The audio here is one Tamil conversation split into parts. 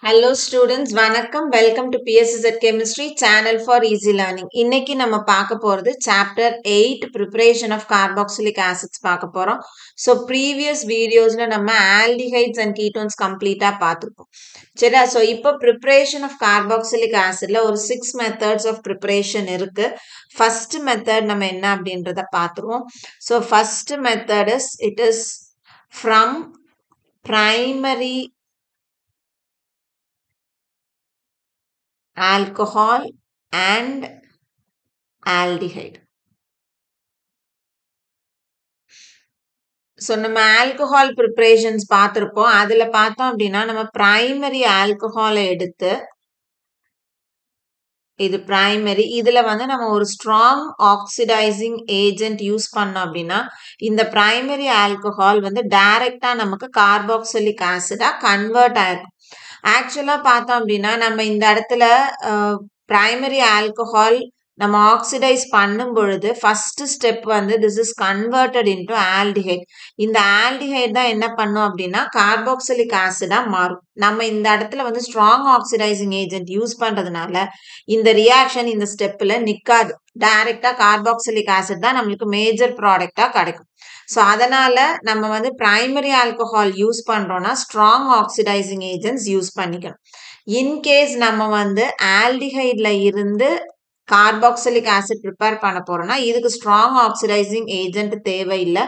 Hello students, வணக்கம். Welcome to PSZ Chemistry Channel for Easy Learning. இன்னைக்கு நம்ம பார்க்க போறது Chapter 8 Preparation of Carboxylic Acids பார்க்க போறோம். So previous videosல நம்ம aldehydes and ketones completeஆ பார்த்திருப்போம். சரியா? So இப்போ preparation of carboxylic acidல ஒரு 6 methods of preparation இருக்கு. First method நம்ம என்ன அப்படின்றத பார்த்துருவோம். So first method it is from primary alcohol and aldehyde. So நம்ம alcohol preparations பார்த்திருப்போம். அதுல பார்த்தோம் அப்படின்னா நம்ம primary alcohol எடுத்து இது primary இதுல வந்து நம்ம ஒரு strong oxidizing agent யூஸ் பண்ணோம் அப்படின்னா இந்த primary alcohol வந்து டைரக்டா நமக்கு carboxylic acid கன்வெர்ட் ஆயிருக்கும். ஆக்சுவலா பார்த்தோம் அப்படின்னா நம்ம இந்த இடத்துல primary alcohol நம்ம ஆக்சிடைஸ் பண்ணும் பொழுது ஃபர்ஸ்ட் ஸ்டெப் வந்து this is converted into aldehyde. இந்த aldehyde தான் என்ன பண்ணும் அப்படின்னா கார்பாக்சிலிக் ஆசிடா மாறும். நம்ம இந்த இடத்துல வந்து ஸ்ட்ராங் ஆக்சிடைசிங் ஏஜென்ட் யூஸ் பண்றதுனால இந்த ரியாக்ஷன் இந்த ஸ்டெப்ல நிக்காது. டைரக்டா கார்பாக்சிலிக் ஆசிட் தான் நம்மளுக்கு மேஜர் ப்ராடக்டா கிடைக்கும். ஸோ அதனால நம்ம வந்து பிரைமரி ஆல்கஹால் யூஸ் பண்றோம்னா ஸ்ட்ராங் ஆக்சிடைசிங் ஏஜென்ட்ஸ் யூஸ் பண்ணிக்கணும். இன்கேஸ் நம்ம வந்து ஆல்டிஹைட்ல இருந்து கார்பாக்சிலிக் ஆசிட் ப்ரிப்பேர் பண்ண போறோம்னா இதுக்கு ஸ்ட்ராங் ஆக்சிடைசிங் ஏஜென்ட் தேவையில்லை.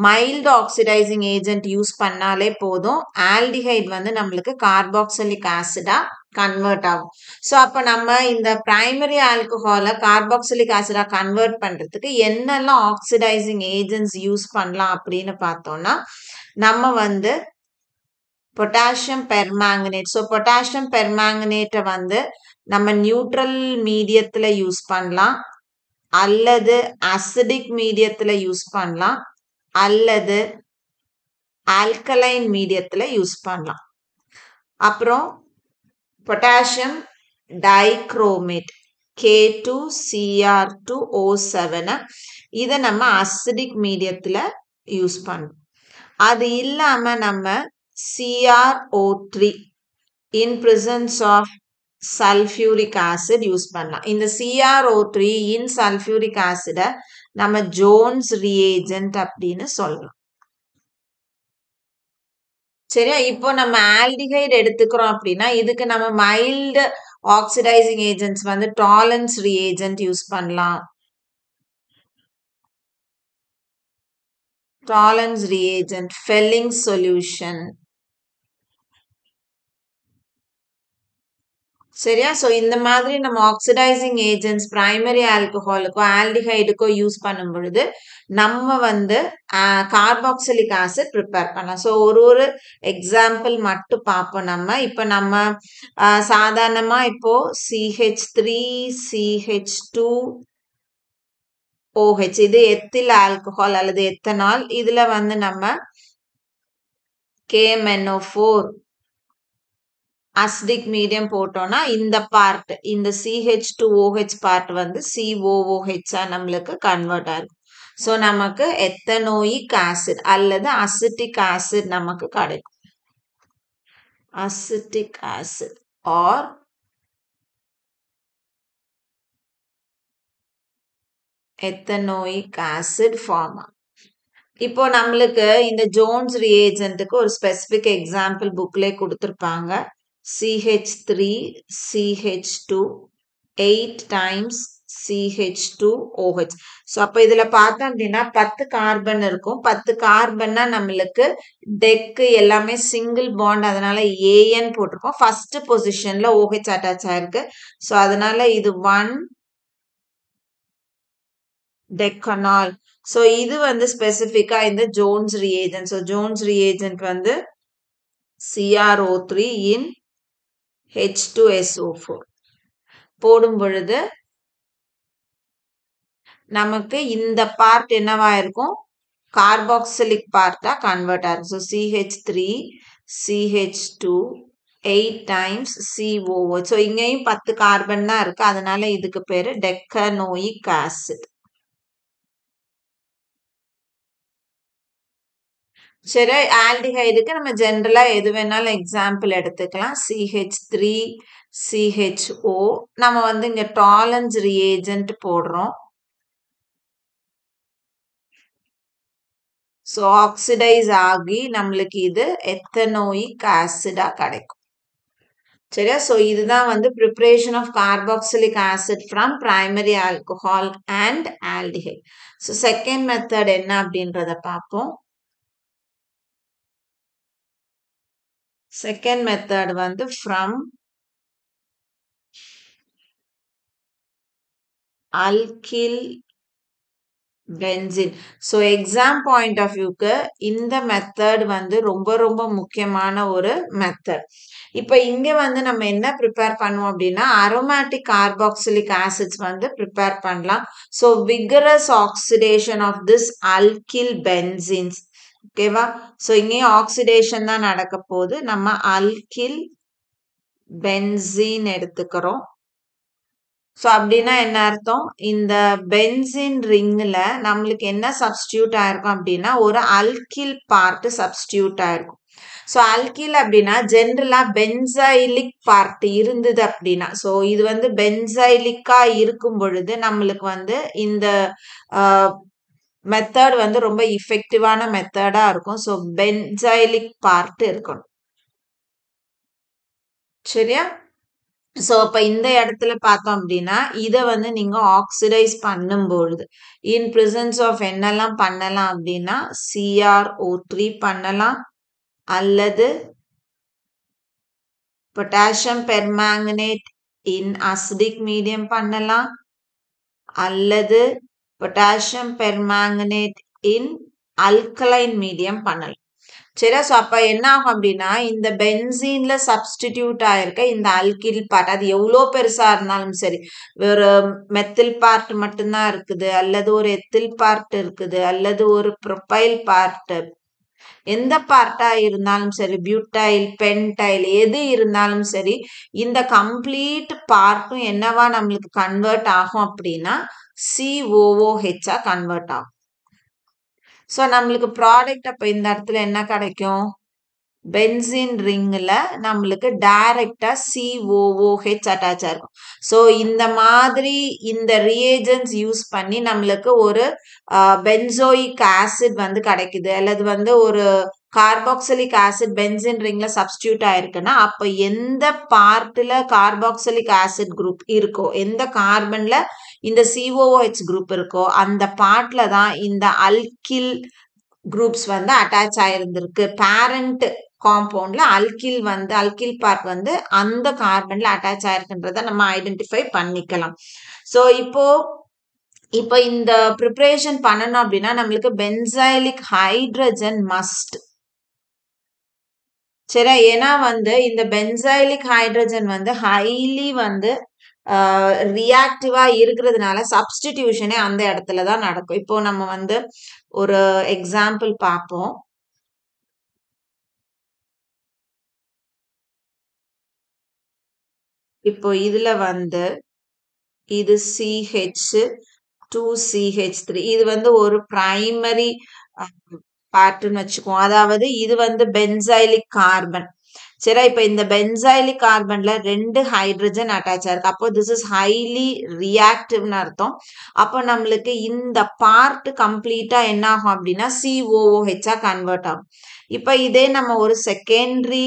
மைல்டு ஆக்சிடைசிங் ஏஜென்ட் யூஸ் பண்ணாலே போதும். ஆல்டிஹைட் வந்து நம்மளுக்கு கார்பாக்சிலிக் ஆசிடா கன்வெர்ட் ஆகும். ஸோ அப்போ நம்ம இந்த பிரைமரி ஆல்கஹாலை கார்பாக்சிலிக் ஆசிடா கன்வெர்ட் பண்றதுக்கு என்னெல்லாம் ஆக்சிடைசிங் ஏஜென்ட்ஸ் யூஸ் பண்ணலாம் அப்படின்னு பார்த்தோம்னா நம்ம வந்து பொட்டாசியம் பெர்மாங்கனேட். ஸோ பொட்டாசியம் பெர்மாங்கனேட்டை வந்து நம்ம நியூட்ரல் மீடியத்துல யூஸ் பண்ணலாம், அல்லது அசிடிக் மீடியத்துல யூஸ் பண்ணலாம், அல்லது ஆல்கலைன் மீடியத்துல யூஸ் பண்ணலாம். அப்புறம் பொட்டாசியம் டைக்ரோமேட் K2Cr2O7 இதை நம்ம அசிடிக் மீடியத்துல யூஸ் பண்ணலாம். அது இல்லாம நம்ம CrO3 in presence of sulfuric acid use பண்ணலாம். இந்த CrO3 in sulfuric acid நம்ம ஜோன்ஸ் ரியேஜென்ட் அப்படின்னு சொல்லலாம். சரியா? இப்போ நம்ம ஆல்டிஹைட் எடுத்துக்கிறோம் அப்படின்னா இதுக்கு நம்ம மைல்டு ஆக்சிடைசிங் ஏஜென்ட்ஸ் வந்து டாலன்ஸ் ரியேஜென்ட் யூஸ் பண்ணலாம். Tollens reagent, Fehling's solution. சரியா? ஸோ இந்த மாதிரி நம்ம ஆக்சிடைசிங் ஏஜென்ட்ஸ் பிரைமரி ஆல்கஹாலுக்கோ ஆல்டிஹைடுக்கோ யூஸ் பண்ணும் பொழுது நம்ம வந்து கார்பாக்சிலிக் ஆசிட் ப்ரிப்பேர் பண்ணலாம். ஸோ ஒரு எக்ஸாம்பிள் மட்டும் பார்ப்போம் நம்ம. இப்போ நம்ம சாதாரணமா இப்போ CH3CH2OH இது எத்தில் ஆல்கஹால் அல்லது எத்தனால். இதுல வந்து நம்ம KMNO4 அசிடிக் மீடியம் போட்டோம்னா இந்த பார்ட் இந்த CH2OH பார்ட் வந்து COOH நம்மளுக்கு கன்வெர்ட் ஆகும். ஸோ நமக்கு எத்தனோயிக் ஆசிட் அல்லது அசிட்டிக் ஆசிட் நமக்கு கிடைக்கும். Acetic acid or ethanoic acid form. இப்போ நம்மளுக்கு இந்த ஜோன்ஸ் ரியேஜென்ட்டுக்கு ஒரு ஸ்பெசிபிக் எக்ஸாம்பிள் புக்லேயே கொடுத்துருப்பாங்க. CH3CH2 8 times CH2OH. ஸோ அப்போ இதுல பார்த்தோம் அப்படின்னா 10 கார்பன் இருக்கும். 10 கார்பன்னா நம்மளுக்கு டெக்கு எல்லாமே சிங்கிள் பாண்ட், அதனால AN போட்டிருக்கோம். ஃபர்ஸ்ட் பொசிஷன்ல OH அட்டாச் ஆயிருக்கு. ஸோ அதனால இது 1 டெக்கனால். ஸோ இது வந்து ஸ்பெசிஃபிக்கா இந்த Jones reagent. So Jones reagent வந்து CrO3 in H2SO4 போடும் பொழுது நமக்கு இந்த பார்ட் என்னவா இருக்கும், கார்பாக்சிலிக் பார்ட்டா கன்வெர்ட் ஆகும். So CH3CH2 8 times COOH. So இங்கேயும் 10 கார்பன் தான் இருக்கு, அதனால இதுக்கு பேரு டெக்கனோயிக் ஆசிட். சரி, ஆல்டிஹைடுக்கு நம்ம ஜென்ரலா எது வேணாலும் எக்ஸாம்பிள் எடுத்துக்கலாம். CH3 CHO நம்ம வந்து இங்க டாலன்ஸ் ரியேஜென்ட் போடுறோம். ஸோ ஆக்சிடைஸ் ஆகி நம்மளுக்கு இது எத்தனோயிக் ஆசிடா கிடைக்கும். சரியா? ஸோ இதுதான் வந்து preparation of carboxylic acid from primary alcohol and aldehyde. So second method என்ன அப்படின்றத பார்ப்போம். செகண்ட் மெத்தட் வந்து from alkyl benzene. So exam point of வியூக்கு இந்த மெத்தட் வந்து ரொம்ப ரொம்ப முக்கியமான ஒரு மெத்தட். இப்போ இங்க வந்து நம்ம என்ன ப்ரிப்பேர் பண்ணுவோம் அப்படின்னா அரோமேட்டிக் கார்பாக்சிலிக் ஆசிட்ஸ் வந்து ப்ரிப்பேர் பண்ணலாம். So vigorous oxidation of this alkyl benzenes. ஓகேவா? ஸோ இங்கேயும் ஆக்சிடேஷன் தான் நடக்க போகுது. நம்ம அல்கில் பென்சீன் எடுத்துக்கிறோம். ஸோ அப்படின்னா என்ன அர்த்தம்? இந்த பென்சின் ரிங்ல நம்மளுக்கு என்ன சப்ஸ்டியூட் ஆயிருக்கும் அப்படின்னா ஒரு அல்கில் பார்ட் சப்ஸ்டியூட் ஆயிருக்கும். ஸோ அல்கில் அப்படின்னா ஜென்ரலா பென்சைலிக் பார்ட் இருந்தது அப்படின்னா, ஸோ இது வந்து பென்சைலிக்கா இருக்கும் பொழுது நம்மளுக்கு வந்து இந்த மெத்தட் வந்து ரொம்ப இஃபெக்டிவான மெத்தடா இருக்கும். ஸோ பென்சைலிக் பார்ட் இருக்கணும். சரியா? ஸோ அப்ப இந்த இடத்துல பார்த்தோம் அப்படின்னா இதை வந்து நீங்க ஆக்சிடைஸ் பண்ணும்பொழுது இன் பிரசன்ஸ் ஆஃப் என்னெல்லாம் பண்ணலாம் அப்படின்னா CrO3 பண்ணலாம், அல்லது பொட்டாசியம் பெர்மாங்கனேட் இன் அசிடிக் மீடியம் பண்ணலாம், அல்லது பொட்டாசியம் பெர்மாங்கனேட் இன் அல்கலைன் மீடியம் பண்ணலாம். சரியா? ஸோ அப்ப என்ன ஆகும் அப்படின்னா இந்த பென்சீன்ல சப்ஸ்டிடியூட் ஆயிருக்க இந்த அல்கில் பார்ட் அது எவ்வளோ பெருசா இருந்தாலும் சரி, ஒரு மெத்தில் பார்ட் மட்டும்தான் இருக்குது, அல்லது ஒரு எத்தில் பார்ட் இருக்குது, அல்லது ஒரு ப்ரொபைல் பார்ட், எந்த பார்ட்டா இருந்தாலும் சரி, பியூட்டைல் பென்டைல் எது இருந்தாலும் சரி, இந்த கம்ப்ளீட் பார்ட்டும் என்னவா நம்மளுக்கு கன்வெர்ட் ஆகும் அப்படின்னா COOH கன்வெர்ட் ஆகும். ஸோ நம்மளுக்கு ப்ராடக்ட் அப்ப இந்த இடத்துல என்ன கிடைக்கும்? பென்சின் ரிங்ல நம்மளுக்கு டைரக்டா COOH அட்டாச் ஆயிருக்கும். ஸோ இந்த மாதிரி இந்த ரியேஜன்ஸ் யூஸ் பண்ணி நம்மளுக்கு ஒரு பென்சோயிக் ஆசிட் வந்து கிடைக்குது, அல்லது வந்து ஒரு கார்பாக்சிலிக் ஆசிட் பென்சின் ரிங்ல சப்ஸ்டியூட் ஆயிருக்குன்னா அப்ப எந்த பார்ட்ல கார்பாக்சிலிக் ஆசிட் குரூப் இருக்கோ, எந்த கார்பன்ல இந்த COOH குரூப் இருக்கோ அந்த பார்ட்ல தான் இந்த அல்கில் குரூப்ஸ் வந்து அட்டாச் ஆயிருந்திருக்கு. பேரண்ட் காம்பவுண்ட்ல அல்கில் பார்ட் வந்து அந்த கார்பன்ல அட்டாச் ஆயிருக்குன்றத நம்ம ஐடென்டிஃபை பண்ணிக்கலாம். ஸோ இப்போ இந்த ப்ரிப்பரேஷன் பண்ணணும் அப்படின்னா நம்மளுக்கு பென்சைலிக் ஹைட்ரஜன் மஸ்ட். சரி, ஏன்னா வந்து இந்த பென்சைலிக் ஹைட்ரஜன் வந்து ஹைலி வந்து ரியாக்டிவா இருக்கிறதுனால சப்ஸ்டிடியூஷனே அந்த இடத்துல தான் நடக்கும். இப்போ நம்ம வந்து ஒரு எக்ஸாம்பிள் பார்ப்போம். இப்போ இதுல வந்து இது CH2CH3 இது வந்து ஒரு பிரைமரி பார்ட்னு வச்சுக்குவோம். அதாவது இது வந்து பென்சைலிக் கார்பன். சரி, இப்ப இந்த பென்சைலிக் கார்பன்ல 2 ஹைட்ரஜன் அட்டாச் ஆயிருக்கு. அப்போ திஸ் இஸ் ஹைலி ரியாக்டிவ்னு அர்த்தம். அப்போ நம்மளுக்கு இந்த பார்ட் கம்ப்ளீட்டா என்ன ஆகும் அப்படின்னா COOH கன்வெர்ட் ஆகும். இப்ப இதே நம்ம ஒரு செகண்டரி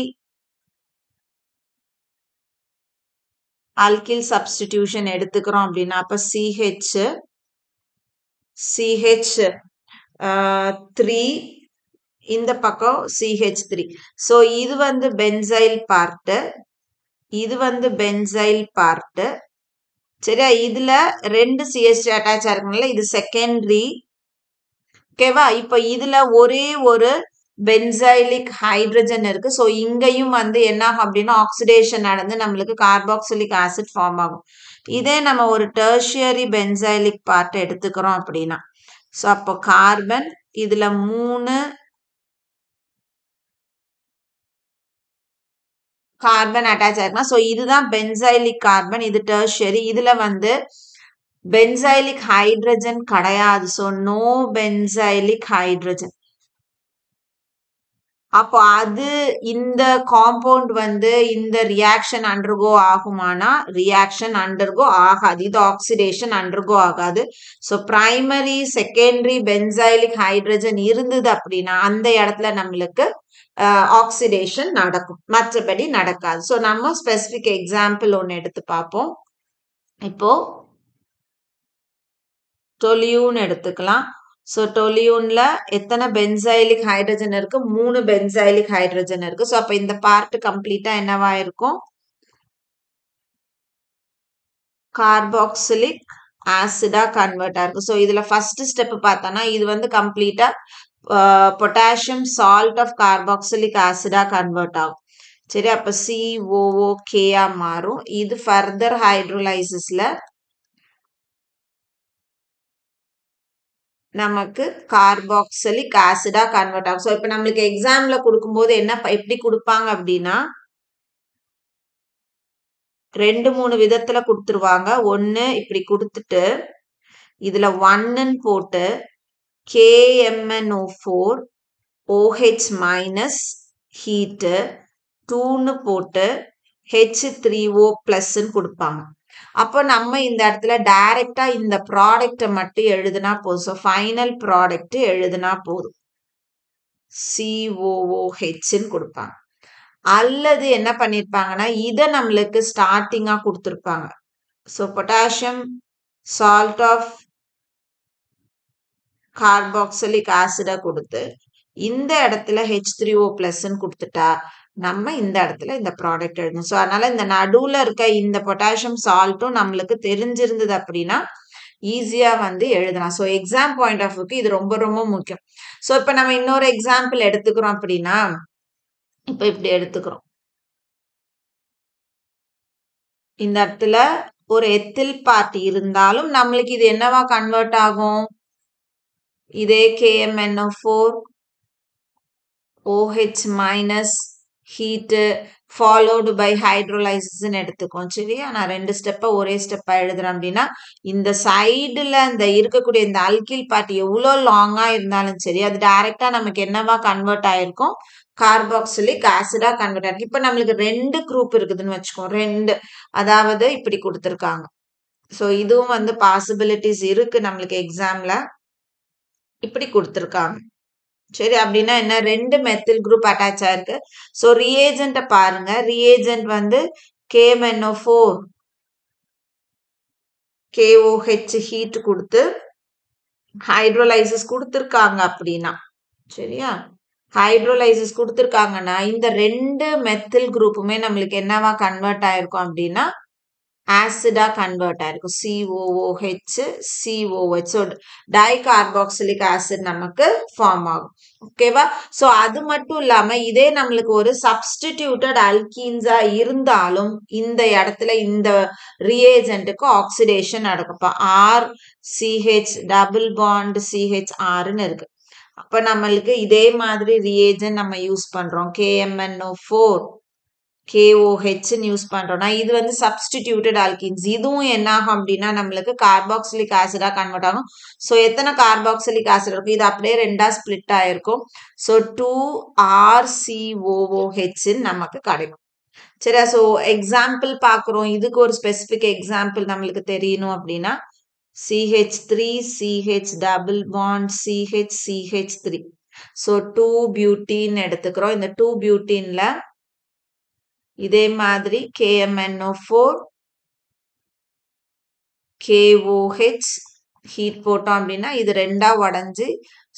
அல்கில் சப்ஸ்டிடியூஷன் எடுத்துக்கிறோம் அப்படின்னா அப்ப CH3 இந்த பக்கம் CH3. ஸோ இது வந்து பென்சைல் பார்ட், இது வந்து பென்சைல் பார்ட். சரியா? இதுல 2 CH3 அட்டாச் ஆயிருக்குனால இது செகண்டரி. ஓகேவா? இப்ப இதுல ஒரே ஒரு பென்சைலிக் ஹைட்ரஜன் இருக்கு. ஸோ இங்கேயும் வந்து என்ன ஆகும் அப்படின்னா ஆக்சிடேஷன் நடந்து நம்மளுக்கு கார்பாக்சிலிக் ஆசிட் ஃபார்ம் ஆகும். இதே நம்ம ஒரு டெர்ஷியரி பென்சைலிக் பார்ட் எடுத்துக்கிறோம் அப்படின்னா ஸோ அப்போ கார்பன் இதுல 3 கார்பன் அட்டாச் ஆயிருக்குன்னா ஸோ இதுதான் பென்சைலிக் கார்பன், இது டெர்ஷியரி. இதுல வந்து பென்சைலிக் ஹைட்ரஜன் கிடையாது. So no benzylic hydrogen. அப்போ அது இந்த காம்பவுண்ட் வந்து இந்த ரியாக்ஷன் அண்டர்கோ ஆகுமானா ரியாக்ஷன் அண்டர்கோ ஆகாது. இது ஆக்சிடேஷன் அண்டர்கோ ஆகாது. So primary secondary benzylic hydrogen இருந்தது அப்படின்னா அந்த இடத்துல நம்மளுக்கு ஆக்சிடேஷன் நடக்கும், மற்றபடி நடக்காது. ஸோ நம்ம ஸ்பெசிபிக் எக்ஸாம்பிள் ஒன்று எடுத்து பார்ப்போம். இப்போ டொலியூன் எடுத்துக்கலாம். ஸோ டொலியூன்ல எத்தனை பென்சைலிக் ஹைட்ரஜன் இருக்கு? 3 பென்சைலிக் ஹைட்ரஜன் இருக்கு. ஸோ அப்போ இந்த பார்ட் கம்ப்ளீட்டா என்னவா இருக்கும்? கார்பாக்சிலிக் ஆசிடா கன்வெர்ட் ஆயிருக்கு. ஸோ இதுல ஃபர்ஸ்ட் ஸ்டெப் பார்த்தோம்னா இது வந்து கம்ப்ளீட்டா பொட்டாசியம் சால்ட் ஆஃப் கார்பாக்சிலிக் ஆசிடா கன்வெர்ட் ஆகும். சரி, அப்ப COOKஆ மாறும். இது ஃபர்தர் ஹைட்ரோலைசிஸ்ல நமக்கு கார்பாக்சிலிக் ஆசிடா கன்வெர்ட் ஆகும். ஸோ இப்போ நம்மளுக்கு எக்ஸாம்ல கொடுக்கும்போது என்ன எப்படி கொடுப்பாங்க அப்படின்னா 2-3 விதத்துல கொடுத்துருவாங்க. ஒன்னு இப்படி கொடுத்துட்டு இதுல 1ன்னு போட்டு KMnO4 OH மைனஸ் ஹீட்டு 2ன்னு போட்டு H3O ப்ளஸ்ன்னு கொடுப்பாங்க. அப்போ நம்ம இந்த இடத்துல டைரக்டா இந்த ப்ராடக்டை மட்டும் எழுதுனா போதும். ஸோ ஃபைனல் ப்ராடக்ட் எழுதுனா போதும், COOHன்னு கொடுப்பாங்க. அல்லது என்ன பண்ணிருப்பாங்கன்னா இதை நம்மளுக்கு ஸ்டார்டிங்கா கொடுத்துருப்பாங்க. So potassium salt of carboxylic ஆசிடா கொடுத்து இந்த இடத்துல H3O ப்ளஸ்ன்னு கொடுத்துட்டா நம்ம இந்த இடத்துல இந்த ப்ராடக்ட் எழுதணும். ஸோ அதனால இந்த நடுவுல இருக்க இந்த பொட்டாசியம் சால்ட்டும் நம்மளுக்கு தெரிஞ்சிருந்தது அப்படின்னா ஈஸியா வந்து எழுதலாம். ஸோ எக்ஸாம் பாயிண்ட் ஆஃப் வியூக்கு இது ரொம்ப ரொம்ப முக்கியம். ஸோ இப்போ நம்ம இன்னொரு எக்ஸாம்பிள் எடுத்துக்கிறோம் அப்படின்னா இப்போ இப்படி எடுத்துக்கிறோம். இந்த இடத்துல ஒரு எத்தில் பார்ட் இருந்தாலும் நம்மளுக்கு இது என்னவா கன்வெர்ட் ஆகும்? இதே KMnO4 OH minus heat followed by ஹைட்ரோலைசிஸ்ன்னு எடுத்துக்கோம். சரியா, நான் 2 ஸ்டெப்பை ஒரே ஸ்டெப்பா எழுதுறேன் அப்படின்னா இந்த சைடுல இந்த இருக்கக்கூடிய இந்த அல்கில் பார்ட் எவ்வளோ லாங்கா இருந்தாலும் சரி அது டைரக்டா நமக்கு என்னவா கன்வெர்ட் ஆயிருக்கும்? கார்பாக்சிலிக் ஆசிடா கன்வெர்ட் ஆயிருக்கு. இப்போ நம்மளுக்கு 2 குரூப் இருக்குதுன்னு வச்சுக்கோ, 2, அதாவது இப்படி கொடுத்துருக்காங்க. ஸோ இதுவும் வந்து பாசிபிலிட்டிஸ் இருக்கு நம்மளுக்கு எக்ஸாம்ல. இப்படி கொடுத்துருக்காங்க. சரி, அப்படின்னா என்ன? 2 மெத்தில் குரூப் அட்டாச் ஆயிருக்கு. ஸோ ரியேஜென்ட்டை பாருங்க. ரியேஜென்ட் வந்து KMnO4 KOH ஹீட் கொடுத்து ஹைட்ரோலைசிஸ் கொடுத்துருக்காங்க அப்படின்னா, சரியா, ஹைட்ரோலைசிஸ் கொடுத்துருக்காங்கன்னா இந்த 2 மெத்தில் குரூப்புமே நம்மளுக்கு என்னவா கன்வெர்ட் ஆயிருக்கும் அப்படின்னா ஆசிடா கன்வெர்ட் ஆயிருக்கும். COOH COH. So dicarboxylic acid நமக்கு ஃபார்ம் ஆகும். ஓகேவா? ஸோ அது மட்டும் இல்லாம இதே நம்மளுக்கு ஒரு சப்ஸ்டிடியூட்டட் அல்கீன்ஸா இருந்தாலும் இந்த இடத்துல இந்த ரியேஜென்ட்டுக்கு ஆக்சிடேஷன் நடக்கும். இப்போ RCH டபுள் பாண்ட் CHRன்னு இருக்கு. அப்ப நம்மளுக்கு இதே மாதிரி ரியேஜென்ட் நம்ம யூஸ் பண்றோம். KMnO4 KOHன்னு யூஸ் பண்றோம்னா இது வந்து சப்ஸ்டிடியூட்டட் ஆல்கீன்ஸ். இதுவும் என்ன ஆகும் அப்படின்னா நம்மளுக்கு கார்பாக்சிலிக் ஆசிடா கன்வெர்ட் ஆகும். ஸோ எத்தனை கார்பாக்சிலிக் ஆசிட் இருக்கும்? இது அப்படியே 2ஆ ஸ்பிளிட் ஆயிருக்கும். ஸோ 2RCOOHன்னு நமக்கு கிடைக்கும். சரியா? ஸோ எக்ஸாம்பிள் பார்க்குறோம். இதுக்கு ஒரு ஸ்பெசிபிக் எக்ஸாம்பிள் நம்மளுக்கு தெரியணும் அப்படின்னா CH3 CH double bond CH CH3. So 2 butene எடுத்துக்கிறோம். இந்த 2 பியூட்டின்ல இதே மாதிரி KMnO4 KOH ஹீட் போட்டோம் அப்படின்னா இது 2ஆ உடஞ்சி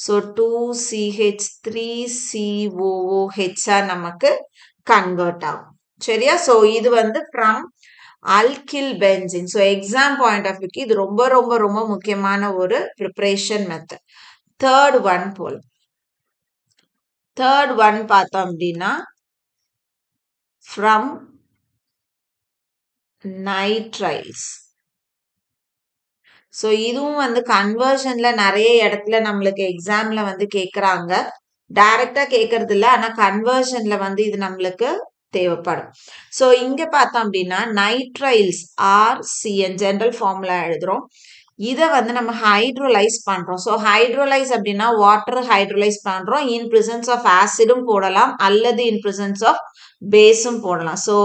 ஸோ 2CH3COOH நமக்கு கன்வெர்ட் ஆகும். சரியா? ஸோ இது வந்து from alkyl benzene. So exam point of வியூக்கு இது ரொம்ப ரொம்ப ரொம்ப முக்கியமான ஒரு ப்ரிப்பரேஷன் மெத்தட். தேர்ட் ஒன் போல் தேர்ட் ஒன் பார்த்தோம் அப்படின்னா from nitriles. ஸோ இதுவும் வந்து கன்வர்ஷன்ல நிறைய இடத்துல நம்மளுக்கு எக்ஸாம்ல வந்து கேட்குறாங்க. டைரக்டா கேட்கறது இல்லை, ஆனால் கன்வர்ஷன்ல வந்து இது நம்மளுக்கு தேவைப்படும். ஸோ இங்க பார்த்தோம் அப்படின்னா நைட்ரைல்ஸ் RCN ஜெனரல் ஃபார்முலா எழுதுறோம். இதை வந்து நம்ம ஹைட்ரோலைஸ் பண்றோம். ஸோ ஹைட்ரோலைஸ் அப்படின்னா வாட்டர் ஹைட்ரோலைஸ் பண்றோம். இன் பிரசன்ஸ் ஆஃப் ஆசிடும் போடலாம் அல்லது இன் பிரசன்ஸ் ஆஃப் பேஸும் போடலாம். ஸோ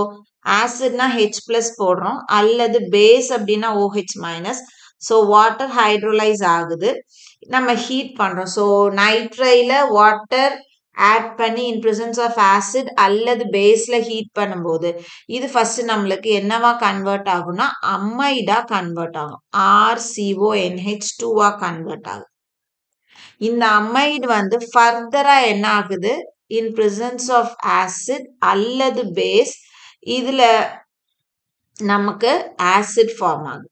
ஆசிட்னா H பிளஸ் போடுறோம் அல்லது பேஸ் அப்படின்னா OH minus. So water hydrolyse ஆகுது, நம்ம ஹீட் பண்றோம். ஸோ நைட்ரைல வாட்டர் ஆட் பண்ணி இன் பிரசன்ஸ் ஆஃப் ஆசிட் அல்லது பேஸ்ல ஹீட் பண்ணும்போது இது ஃபர்ஸ்ட் நம்மளுக்கு என்னவா கன்வெர்ட் ஆகும்னா அமைடா கன்வெர்ட் ஆகும். RCONH2 கன்வெர்ட் ஆகும். இந்த அமைடு வந்து ஃபர்தரா என்ன ஆகுது, இன் பிரசன்ஸ் ஆஃப் ஆசிட் அல்லது பேஸ் இதுல நமக்கு ஆசிட் ஃபார்ம் ஆகுது.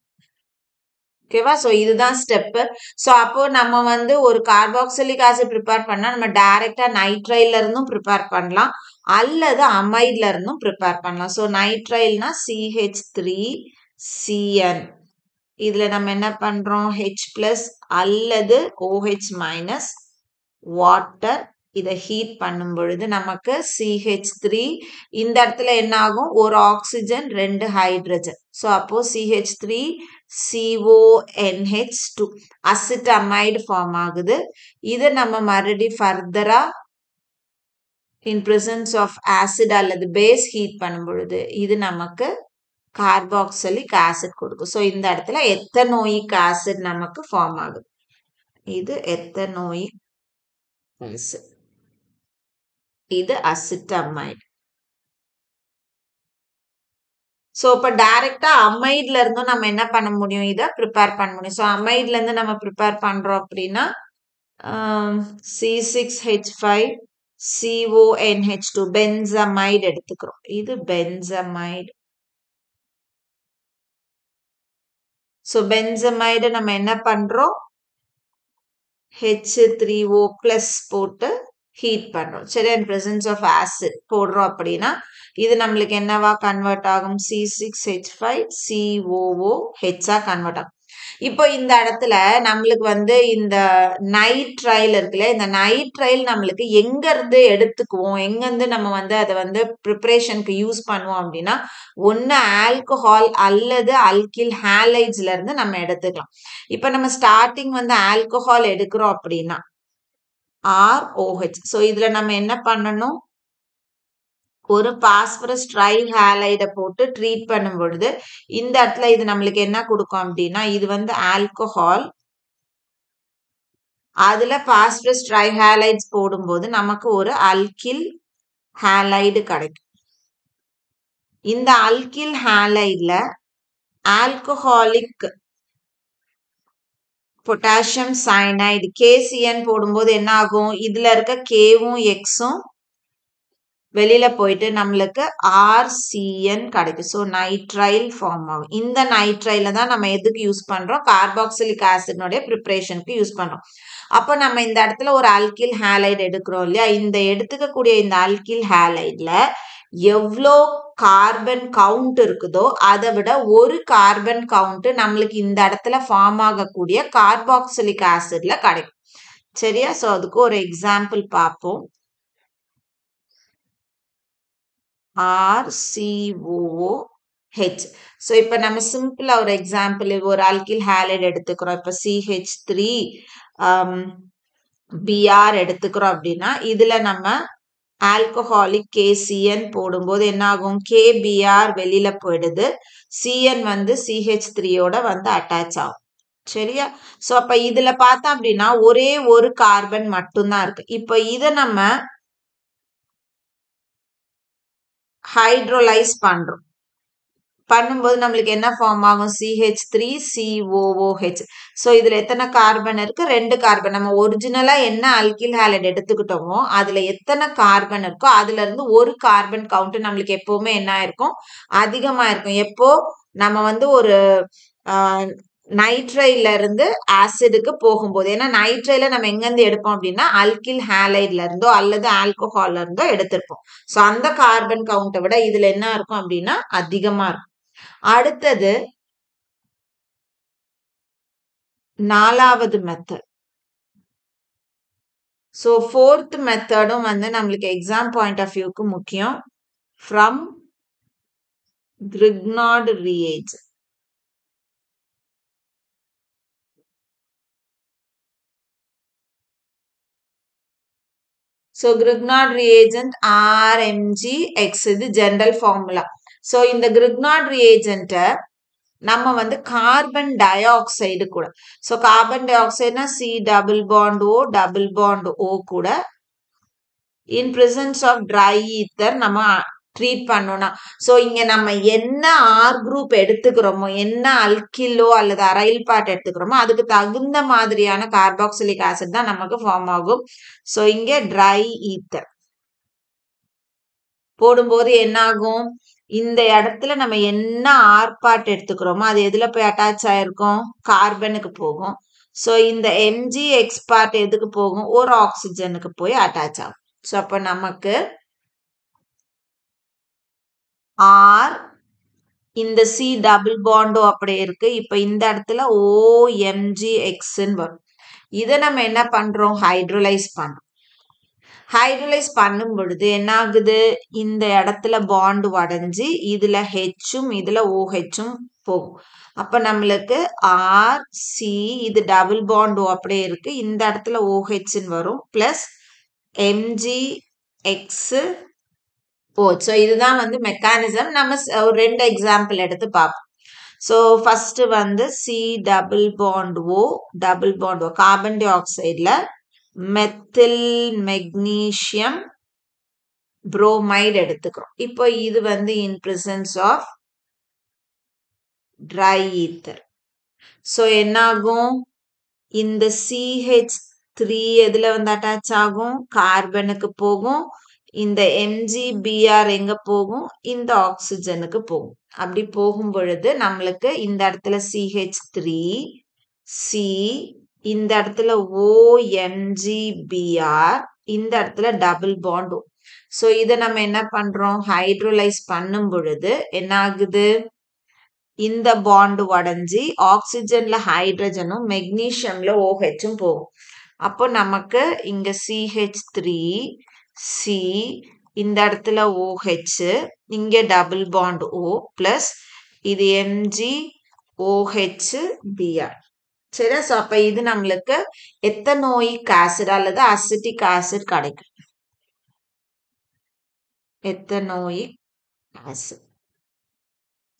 ஓகேவா? ஸோ இதுதான் ஸ்டெப்பு. ஸோ அப்போ நம்ம வந்து ஒரு கார்பாக்சிலிக் ஆசிட் ப்ரிப்பேர் பண்ணா நம்ம டைரக்டா நைட்ரைல இருந்தும் ப்ரிப்பேர் பண்ணலாம் அல்லது அமைட்ல இருந்தும் ப்ரிப்பேர் பண்ணலாம். ஸோ நைட்ரைல்னா CH3CN. இதுல நம்ம என்ன பண்றோம், H பிளஸ் அல்லது OH மைனஸ் வாட்டர் இதை ஹீட் பண்ணும் பொழுது நமக்கு CH3, இந்த இடத்துல என்ன ஆகும், ஒரு ஆக்சிஜன் 2 ஹைட்ரஜன். ஸோ அப்போ CH3CONH2 அசிட்டமைடு ஃபார்ம் ஆகுது. இதை நம்ம மறுபடியும் ஃபர்தரா இன் பிரசன்ஸ் ஆஃப் ஆசிட் அல்லது பேஸ் ஹீட் பண்ணும் பொழுது இது நமக்கு கார்பாக்சிலிக் ஆசிட் கொடுக்கும். ஸோ இந்த இடத்துல எத்தனோயிக் ஆசிட் நமக்கு ஃபார்ம் ஆகுது. இது எத்தனோயிக் ஆசிட், இது அசிட்டமைடு. ஸோ இப்போ டைரக்டா அமைட்ல இருந்தும் நம்ம என்ன பண்ண முடியும், இதை ப்ரிப்பேர் பண்ண முடியும். ஸோ அமைட்ல இருந்து நம்ம ப்ரிப்பேர் பண்றோம் அப்படின்னா C6H5CONH2 பென்சமைடு எடுத்துக்கிறோம். இது பென்சமைடு. ஸோ பென்சமைடு நம்ம என்ன பண்றோம், H3O பிளஸ் போட்டு ஹீட் பண்றோம். சரி, இன் பிரசன்ஸ் ஆஃப் ஆசிட் போடுறோம் அப்படின்னா இது நம்மளுக்கு என்னவா கன்வெர்ட் ஆகும், C6H5COOH கன்வெர்ட் ஆகும். இப்போ இந்த இடத்துல நம்மளுக்கு வந்து இந்த நைட்ரைல் இருக்குல்ல, இந்த நைட்ரைல் நம்மளுக்கு எங்க இருந்து எடுத்துக்குவோம், எங்க இருந்து நம்ம வந்து அதை வந்து ப்ரிப்பரேஷனுக்கு யூஸ் பண்ணுவோம் அப்படின்னா ஒன்னு ஆல்கஹால் அல்லது அல்கில் ஹாலைட்ஸ்ல இருந்து நம்ம எடுத்துக்கலாம். இப்போ நம்ம ஸ்டார்டிங் வந்து ஆல்கஹால் எடுக்கிறோம் அப்படின்னா ROH. ஸோ இதுல நம்ம என்ன பண்ணணும், ஒரு பாஸ்பரஸ் ட்ரை ஹாலைடை போட்டு ட்ரீட் பண்ணும் பொழுது இந்த இடத்துல இது நம்மளுக்கு என்ன கொடுக்கும் அப்படின்னா இது வந்து ஆல்கஹால், அதுல பாஸ்பரஸ் ட்ரை ஹாலைட்ஸ் போடும்போது நமக்கு ஒரு அல்கில் ஹாலைடு கிடைக்கும். இந்த அல்கில் ஹாலைட்ல ஆல்கஹாலிக் பொட்டாசியம் சயனைடு KCN போடும்போது என்ன ஆகும், இதுல இருக்க Kவும் Xம் வெளியில போயிட்டு நம்மளுக்கு RCN கிடைக்கும். ஸோ நைட்ரைல் ஃபார்ம் ஆகும். இந்த நைட்ரைல தான் நம்ம எதுக்கு யூஸ் பண்றோம், கார்பாக்சிலிக் ஆசிட்னுடைய ப்ரிப்பரேஷனுக்கு யூஸ் பண்றோம். அப்போ நம்ம இந்த இடத்துல ஒரு அல்கில் ஹாலைடு எடுக்கிறோம் இல்லையா, இந்த எடுத்துக்கக்கூடிய இந்த அல்கில் ஹாலைட்ல எவ்வளோ கார்பன் கவுண்ட் இருக்குதோ அதை விட ஒரு கார்பன் கவுண்ட் நம்மளுக்கு இந்த இடத்துல ஃபார்ம் ஆகக்கூடிய கார்பாக்சிலிக் ஆசிட்ல கிடைக்கும். சரியா? ஸோ அதுக்கு ஒரு எக்ஸாம்பிள் பார்ப்போம். RCOOH. ஸோ இப்போ நம்ம சிம்பிளா ஒரு எக்ஸாம்பிள் ஒரு அல்கில் ஹாலைடு எடுத்துக்கிறோம். இப்போ CH3Br எடுத்துக்கிறோம் அப்படின்னா இதுல நம்ம ஆல்கஹாலிக் KCN போடும்போது என்ன ஆகும், KBr வெளியில போயிடுது, CN வந்து CH3யோட வந்து அட்டாச் ஆகும். சரியா? ஸோ அப்ப இதுல பார்த்தோம் அப்படின்னா ஒரே ஒரு கார்பன் மட்டும்தான் இருக்கு. இப்போ இதை நம்ம ஹைட்ரோலைஸ் பண்றோம். பண்ணும்போது நம்மளுக்கு என்ன ஃபார்ம் ஆகும், CH3COOH. ஸோ இதுல எத்தனை கார்பன் இருக்கு, 2 கார்பன். நம்ம ஒரிஜினலா என்ன அல்கில் ஹாலைடு எடுத்துக்கிட்டோமோ அதுல எத்தனை கார்பன் இருக்கோ அதுல இருந்து ஒரு கார்பன் கவுண்ட் நம்மளுக்கு எப்பவுமே என்ன இருக்கும், அதிகமா இருக்கும். எப்போ நம்ம வந்து ஒரு நைட்ரைல இருந்து ஆசிடுக்கு போகும்போது, ஏன்னா நைட்ரைல நம்ம எங்க இருந்து எடுப்போம் அப்படின்னா அல்கில் ஹாலைட்ல இருந்தோ அல்லது ஆல்கஹால்ல இருந்தோ எடுத்திருப்போம். ஸோ அந்த கார்பன் கவுண்டை விட இதுல என்ன இருக்கும் அப்படின்னா அதிகமா இருக்கும். அடுத்தது 4வது மெத்தட். ஸோ 4th மெத்தடும் வந்து நம்மளுக்கு எக்ஸாம் பாயிண்ட் ஆஃப் வியூக்கு முக்கியம். From Grignard reagent. So Grignard reagent RMgX இது ஜெனரல் ஃபார்முலா. ஸோ இந்த Grignard reagent நம்ம வந்து கார்பன் டை ஆக்சைடு கூட, ஸோ கார்பன் டை ஆக்சைடுனா C டபுள் பாண்ட் O கூட in presence of dry ether நம்ம ட்ரீட் பண்ணோம்னா, ஸோ இங்க நம்ம என்ன ஆர் குரூப் எடுத்துக்கிறோமோ, என்ன அல்கிலோ அல்லது அரைல் பார்ட் எடுத்துக்கிறோமோ அதுக்கு தகுந்த மாதிரியான கார்பாக்சிலிக் ஆசிட் தான் நமக்கு ஃபார்ம் ஆகும். ஸோ இங்க ட்ரை ஈத்தர் போடும்போது என்ன ஆகும், இந்த இடத்துல நம்ம என்ன ஆர் பார்ட் எடுத்துக்கிறோமோ அது எதுல போய் அட்டாச் ஆயிருக்கும், கார்பனுக்கு போகும். ஸோ இந்த MgX பார்ட் எதுக்கு போகும், ஒரு ஆக்சிஜனுக்கு போய் அட்டாச் ஆகும். ஸோ அப்போ நமக்கு ஆர் இந்த C டபுள் பாண்டோ அப்படியே இருக்கு. இப்ப இந்த இடத்துல OMgXன்னு வரும். இதை நம்ம என்ன பண்றோம், ஹைட்ரோலைஸ் பண்றோம். ஹைட்ரோலைஸ் பண்ணும் பொழுது என்ன ஆகுது, இந்த இடத்துல பாண்டு உடைஞ்சு இதுல ஹெச்சும் இதுல OHம் போகும். அப்ப நம்மளுக்கு RC இது டபுள் பாண்டோ அப்படியே இருக்கு, இந்த இடத்துல OHன்னு வரும் பிளஸ் MgX ஸோ இதுதான் வந்து மெக்கானிசம். நம்ம ஒரு 2 எக்ஸாம்பிள் எடுத்து பார்ப்போம். ஸோ ஃபர்ஸ்ட் வந்து C double bond O carbon டை ஆக்சைடுல மெத்தில் மெக்னீசியம் புரோமைடு எடுத்துக்கிறோம். இப்போ இது வந்து in presence of dry ether. So என்ன ஆகும், இந்த CH3 எதுல வந்து அட்டாச் ஆகும், கார்பனுக்கு போகும். இந்த MgBr எங்க போகும், இந்த ஆக்சிஜனுக்கு போகும். அப்படி போகும் பொழுது நம்மளுக்கு இந்த இடத்துல CH3 C, இந்த இடத்துல OMgBr, இந்த இடத்துல டபுள் பாண்ட். ஸோ இதை நம்ம என்ன பண்றோம், ஹைட்ரோலைஸ் பண்ணும் பொழுது என்ன ஆகுது, இந்த பாண்ட் உடைஞ்சி ஆக்சிஜன்ல ஹைட்ரஜனும் மெக்னீசியம்ல OHம் போகும். அப்போ நமக்கு இங்க CH3 C, இந்த இடத்துல OH, இங்க டபுள் பாண்ட் O பிளஸ் இது MgOHBr. சரி, ஸோ அப்ப இது நம்மளுக்கு எத்தனோயிக் ஆசிட் அல்லது அசிட்டிக் ஆசிட் கிடைக்கும். Ethanoic acid.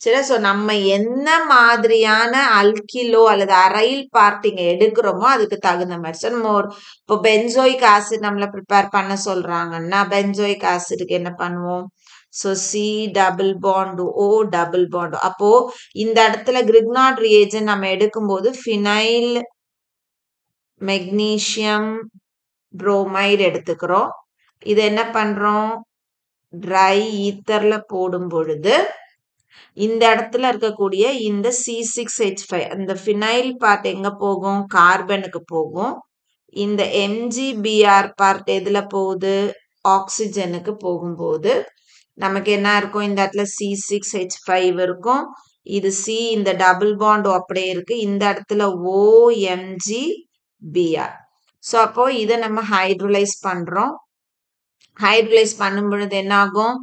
சரி, ஸோ நம்ம என்ன மாதிரியான அல்கிலோ அல்லது அரைல் பார்ட்டிங்க எடுக்கிறோமோ அதுக்கு தகுந்த மாதிரி. ஸோ நம்ம இப்போ பென்சோயிக் ஆசிட் நம்மளை ப்ரிப்பேர் பண்ண சொல்றாங்கன்னா பென்சோயிக் ஆசிடுக்கு என்ன பண்ணுவோம், so C double bond O double bond. அப்போ இந்த இடத்துல Grignard reagent நம்ம எடுக்கும்போது ஃபினைல் மெக்னீசியம் புரோமைடு எடுத்துக்கிறோம். இது என்ன பண்றோம், ட்ரை ஈத்தர்ல போடும் பொழுது இந்த இடத்துல இருக்கக்கூடிய இந்த C6H5 அந்த ஃபினைல் பார்ட் எங்க போகும், கார்பனுக்கு போகும். இந்த MgBr பார்ட் எதுல போகுது, ஆக்சிஜனுக்கு போகும்போது நமக்கு என்ன இருக்கும், இந்த இடத்துல C6H5 இருக்கும். இது C, இந்த டபுள் பாண்ட் அப்படியே இருக்கு, இந்த இடத்துல OMgBr. ஸோ அப்போ இதை நம்ம ஹைட்ரோலைஸ் பண்றோம். ஹைட்ரோலைஸ் பண்ணும் பொழுது என்ன ஆகும்,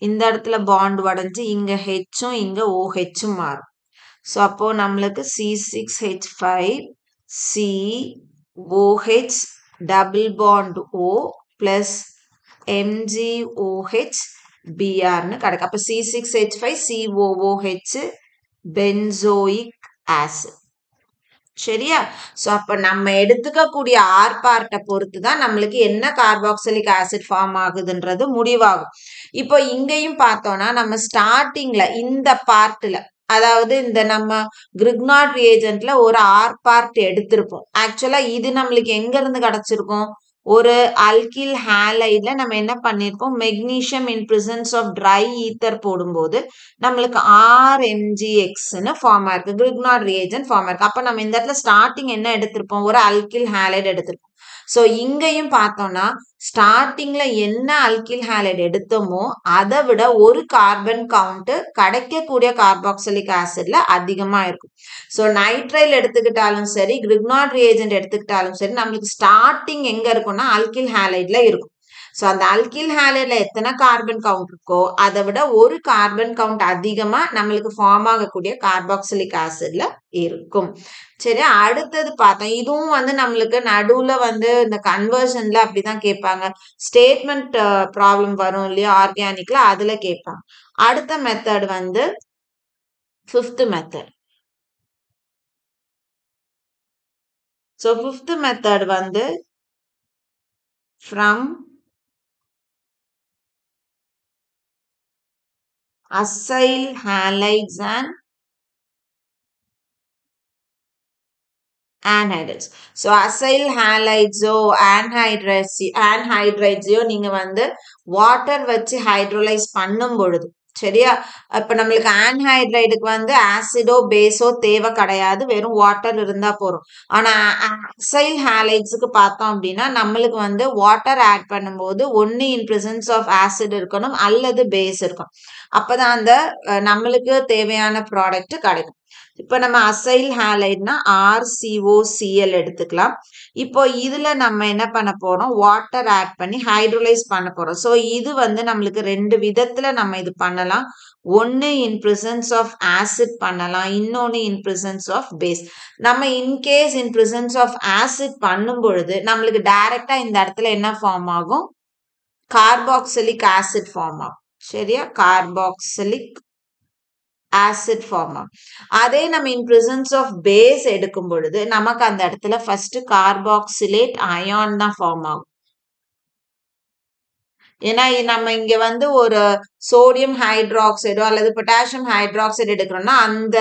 இந்த இடத்துல பாண்ட் உடைஞ்சு இங்க ஹெச்சும் இங்க OHம் மாறும். ஸோ அப்போ நம்மளுக்கு C6H5 C OH double bond O plus MgOHBrன்னு கிடைக்கும். அப்போ C6H5 COOH பென்சோயிக் ஆசிட். சரியா, ஸோ அப்ப நம்ம எடுத்துக்கக்கூடிய ஆர் பார்ட்டை பொறுத்து தான் நம்மளுக்கு என்ன கார்பாக்சிலிக் ஆசிட் ஃபார்ம் ஆகுதுன்றது முடிவாகும். இப்போ இங்கேயும் பார்த்தோம்னா நம்ம ஸ்டார்டிங்ல இந்த பார்ட்ல, அதாவது இந்த நம்ம Grignard reagentல ஒரு ஆர் பார்ட் எடுத்திருப்போம். ஆக்சுவலா இது நம்மளுக்கு எங்க இருந்து கிடைச்சிருக்கும், ஒரு அல்கில் ஹாலைட்ல நம்ம என்ன பண்ணிருக்கோம், magnesium in presence of dry ether போடும்போது நம்மளுக்கு RMgXன்னு ஃபார்ம் ஆயிருக்கு, Grignard reagent ஃபார்ம் ஆயிருக்கு. அப்ப நம்ம இந்த இடத்துல ஸ்டார்டிங் என்ன எடுத்திருப்போம், ஒரு அல்கில் ஹாலைட் எடுத்திருப்போம். ஸோ இங்கேயும் பார்த்தோம்னா ஸ்டார்டிங்ல என்ன அல்கில் ஹாலைட் எடுத்தோமோ அதை விட ஒரு கார்பன் கவுண்ட் கிடைக்கக்கூடிய கார்பாக்சிலிக் ஆசிட்ல அதிகமா இருக்கும். ஸோ நைட்ரைல் எடுத்துக்கிட்டாலும் சரி, Grignard reagent எடுத்துக்கிட்டாலும் சரி, நம்மளுக்கு ஸ்டார்டிங் எங்க இருக்கும்னா அல்கில் ஹாலைட்ல இருக்கும். ஸோ அந்த அல்கில் ஹாலைட்ல எத்தனை கார்பன் கவுண்ட் இருக்கோ அதை விட ஒரு கார்பன் கவுண்ட் அதிகமா நம்மளுக்கு ஃபார்ம் ஆகக்கூடிய கார்பாக்சிலிக் ஆசிட்ல இருக்கும். சரி, அடுத்தது பார்த்தோம். இதுவும் வந்து நம்மளுக்கு நடுவுல வந்து இந்த கன்வர்ஷன்ல அப்படிதான் கேட்பாங்க. ஸ்டேட்மெண்ட் ப்ராப்ளம் வரும் இல்லையா ஆர்கானிக்ல, அதுல கேட்பாங்க. அடுத்த மெத்தட் வந்து 5th method. So 5th method வந்து from acyl halides and anhydrides. So acyl halides anhydrides நீங்க வந்து வாட்டர் வச்சு ஹைட்ரோலைஸ் பண்ணும் பொழுது, சரியா, இப்ப நம்மளுக்கு ஆன்ஹைட்ரைடுக்கு வந்து ஆசிடோ பேஸோ தேவை கிடையாது, வெறும் வாட்டர் இருந்தா போறோம். ஆனா அசைல் ஹாலைட்ஸுக்கு பார்த்தோம் அப்படின்னா நம்மளுக்கு வந்து வாட்டர் ஆட் பண்ணும்போது ஒன்னு இன் பிரசன்ஸ் ஆஃப் ஆசிட் இருக்கணும் அல்லது பேஸ் இருக்கணும். அப்பதான் அந்த நம்மளுக்கு தேவையான ப்ராடக்ட் கிடைக்கும். இப்ப நம்ம அசைல் ஹாலைட்னா RCOCl எடுத்துக்கலாம். இப்போ இதுல நம்ம என்ன பண்ண போறோம், வாட்டர் ஆட் பண்ணி ஹைட்ரோலைஸ் பண்ண போறோம். ஸோ இது வந்து நம்மளுக்கு ரெண்டு விதத்துல நம்ம இது பண்ணலாம். ஒன்னு இன் பிரசன்ஸ் ஆஃப் ஆசிட் பண்ணலாம், இன்னொன்னு இன் பிரசன்ஸ் ஆஃப் பேஸ். நம்ம in case in presence of acid பண்ணும் பொழுது நம்மளுக்கு டைரக்டா இந்த இடத்துல என்ன ஃபார்ம் ஆகும், கார்பாக்சிலிக் ஆசிட் ஃபார்ம் ஆகும். சரியா, கார்பாக்சிலிக் ஆசிட் ஃபார்ம் ஆகும். அதே நம்ம இன் பிரசன்ஸ் ஆஃப் பேஸ் எடுக்கும் பொழுது நமக்கு அந்த இடத்துல ஃபர்ஸ்ட் கார்பாக்சிலேட் அயான் தான் ஃபார்ம் ஆகும். ஏன்னா நம்ம இங்க வந்து ஒரு சோடியம் ஹைட்ராக்சைடோ அல்லது பொட்டாசியம் ஹைட்ராக்சைடு எடுக்கிறோம்னா அந்த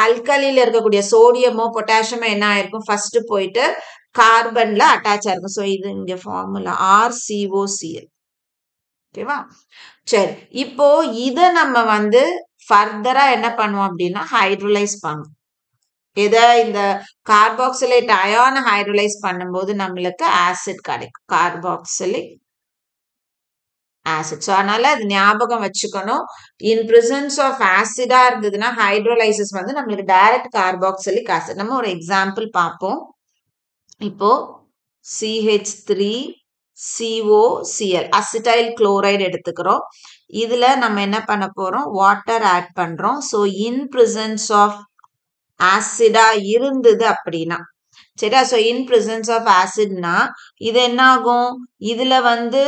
அல்கலியில இருக்கக்கூடிய சோடியமோ பொட்டாசியமோ என்ன ஆயிருக்கும், ஃபர்ஸ்ட் போயிட்டு கார்பன்ல அட்டாச் ஆயிருக்கும். ஸோ இது இங்க ஃபார்முலா RCOCl. ஓகேவா, சரி. இப்போ இத நம்ம வந்து ஃபர்தரா என்ன பண்ணுவோம் அப்படின்னா ஹைட்ரோலைஸ் பண்ணுவோம். இத இந்த கார்பாக்சிலேட் அயான் ஹைட்ரோலைஸ் பண்ணும்போது நம்மளுக்கு ஆசிட் கிடைக்கும், கார்பாக்சிலிக் ஆசிட். ஸோ அதனால அது ஞாபகம் வச்சுக்கணும். இன் பிரசன்ஸ் ஆஃப் ஆசிடா இருந்ததுன்னா ஹைட்ரோலைசிஸ் வந்து நம்மளுக்கு டைரக்ட் கார்பாக்சிலிக் ஆசிட். நம்ம ஒரு எக்ஸாம்பிள் பார்ப்போம். இப்போ CH3COCl அசிட்டைல் குளோரைடு எடுத்துக்கிறோம். இதுல நம்ம என்ன பண்ண போறோம், வாட்டர் ஆட் பண்றோம். ஸோ இன் பிரசன்ஸ் ஆஃப் ஆசிடா இருந்தது அப்படின்னா, சரியா, ஸோ இன் பிரசன்ஸ் ஆஃப் ஆசிட்னா இது என்ன ஆகும், இதுல வந்து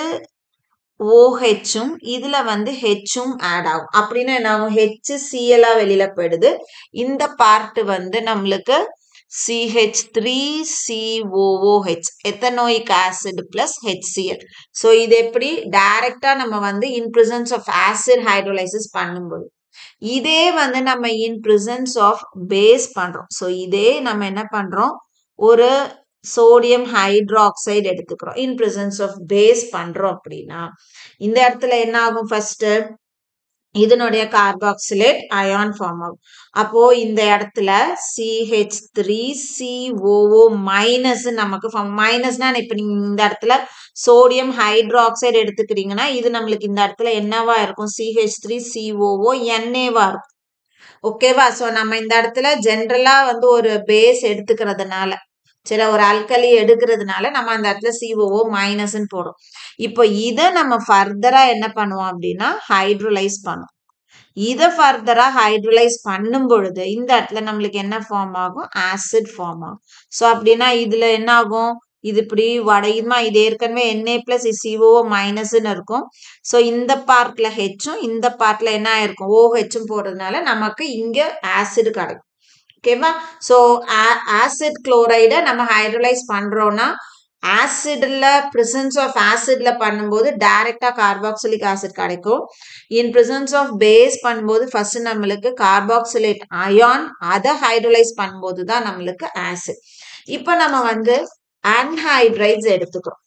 OHும் இதுல வந்து Hும் ஆட் ஆகும். அப்படின்னா என்ன ஆகும், HCl வெளியில போயிடுது. இந்த பார்ட் வந்து நம்மளுக்கு CH3COOH ethanoic acid plus HCl. So இது எப்படி டைரக்டா நம்ம வந்து in presence of acid hydrolysis பண்ணும்போது, இதே வந்து நம்ம இன் பிரசன்ஸ் ஆஃப் பேஸ் பண்றோம். ஸோ இதே நம்ம என்ன பண்றோம், ஒரு சோடியம் ஹைட்ராக்சைடு எடுத்துக்கிறோம், இன் பிரசன்ஸ் ஆஃப் பேஸ் பண்றோம் அப்படின்னா இந்த இடத்துல என்ன ஆகும், ஃபர்ஸ்ட் இதனுடைய கார்பாக்சிலேட் அயான் ஃபார்ம் ஆகும். அப்போ இந்த இடத்துல CH3COO மைனஸ் நமக்கு ஃபார்ம். மைனஸ்னா இப்ப நீங்க இந்த இடத்துல சோடியம் ஹைட்ராக்சைடு எடுத்துக்கிறீங்கன்னா இது நம்மளுக்கு இந்த இடத்துல என்னவா இருக்கும், CH3COO NAவா இருக்கும். ஓகேவா, சோ நம்ம இந்த இடத்துல ஜென்ரலா வந்து ஒரு பேஸ் எடுத்துக்கிறதுனால, சரி, ஒரு அல்கலி எடுக்கிறதுனால நம்ம அந்த இடத்துல COO மைனஸ்ன்னு போடும். இப்போ இதை நம்ம ஃபர்தரா என்ன பண்ணுவோம் அப்படின்னா ஹைட்ரோலைஸ் பண்ணும். இதை ஃபர்தரா ஹைட்ரோலைஸ் பண்ணும் பொழுது இந்த இடத்துல நம்மளுக்கு என்ன ஃபார்ம் ஆகும், ஆசிட் ஃபார்ம் ஆகும். ஸோ அப்படின்னா இதுல என்ன ஆகும், இது இப்படி வடையுமா, இது ஏற்கனவே Na பிளஸ் COO மைனஸ்ன்னு இருக்கும். ஸோ இந்த பார்ட்ல ஹெச்சும் இந்த பார்ட்ல என்ன ஆயிருக்கும், OHும் போடுறதுனால நமக்கு இங்க ஆசிட் கிடைக்கும். ஓகேவா, ஸோ ஆசிட் குளோரைடை நம்ம ஹைட்ரோலைஸ் பண்றோம்னா ஆசிட்ல பிரசன்ஸ் ஆஃப் ஆசிட்ல பண்ணும்போது டைரக்டா கார்பாக்சிலிக் ஆசிட் கிடைக்கும். இன் பிரசன்ஸ் ஆஃப் பேஸ் பண்ணும்போது ஃபர்ஸ்ட் நம்மளுக்கு கார்பாக்சிலேட் அயான், அதை ஹைட்ரோலைஸ் பண்ணும்போது தான் நம்மளுக்கு ஆசிட். இப்போ நம்ம வந்து ஆன்ஹைட்ரைட்ஸ் எடுத்துக்கிறோம்.